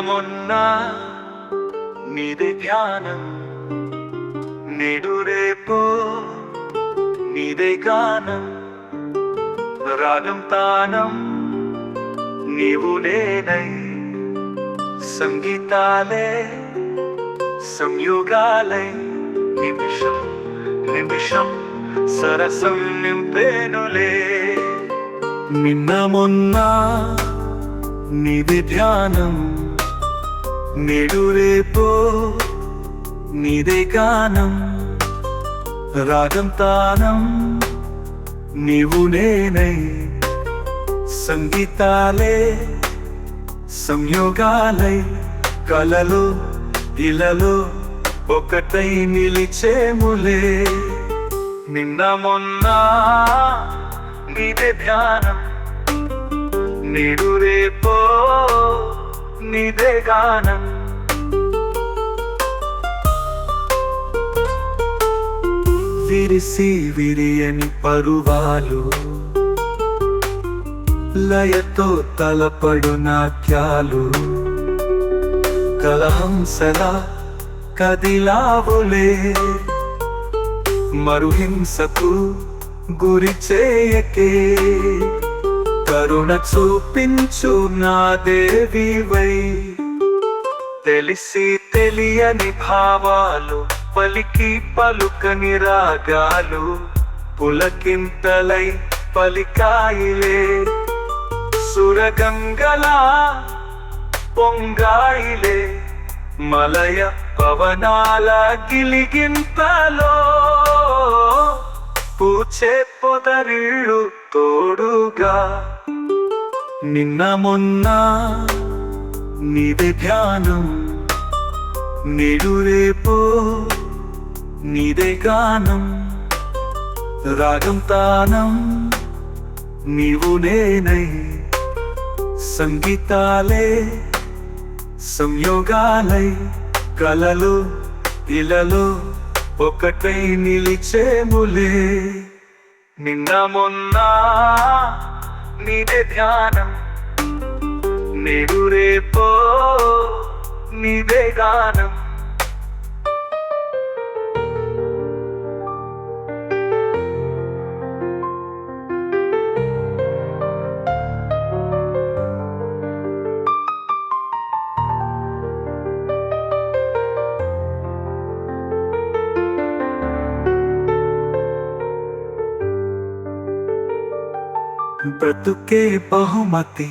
మొన్న నీదే ధ్యానం, నేడు రేపు నీదే గానం. రాగం తానం నీవు నేనై, సంగీతాలే సంయోగాలై, నిమిషం నిమిషం సరసం నింపేనులే. నిన్న మొన్న నీదే ధ్యానం, నేడు రేపు నీదే గానం. రాగం తానం నీవు నేనై, సంగీతాలే సంయోగాలై, కలలు ఇలలో ఒకటై నిలిచేములే. నిన్న మొన్న నీదే ధ్యానం, నేడు రేపు నీదే గానం. విరిసి విరియని పరువాలు, లయతో తలపడు నాట్యాలు, కలహంసలా కదిలావులే. మరుహింసకు గురి చేయకే, కరుణ చూపించు నా దేవివై. తెలిసి తెలియని భావాలు, పలికి పలుకని రాగాలు, పులకింతలై పలికాయిలే. సురగంగలా పొంగాయిలే, మలయ పవనాల గిలిగింతలో. పూచే పొదరిళ్ళు తోడుగా, నిన్న మొన్న నీదే ధ్యానం, నేడు రేపు నీదే గానం. రాగం తానం నీవు నేనై, సంగీతాలే సంయోగాలై, కలలు ఇలలో ఒకటై నిలిచేములే. నిన్న మొన్న నీదే ధ్యానం, నేడు రేపు నీదే గానం. బ్రతుకే బహుమతి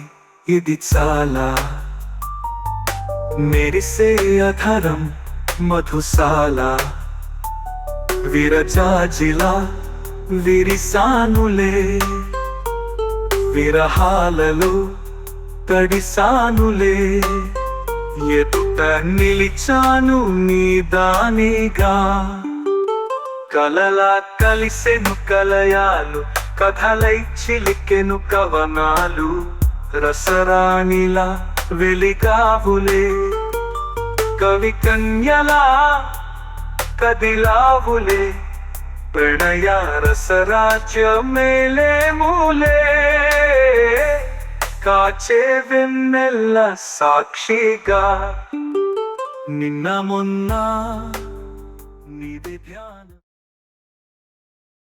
ఇది చాలా, మెరిసే అధరం మధుశాల. విరజాజిలా విరిసానులే, విరహాలలో తడిసానులే. ఎదుట నిలిచాను నీ దానిగా, కలలా కలిసెను కలయాలు, కథలై చిలికెను కవనాలు. రసరాణిలా వెలిగావులే, కవి కన్యలా కదిలావులే. ప్రణయ రసరాజ్యమేలేములే, కాచే వెన్నెల్ల సాక్షిగా. నిన్న మొన్న నీదే ధ్యానం.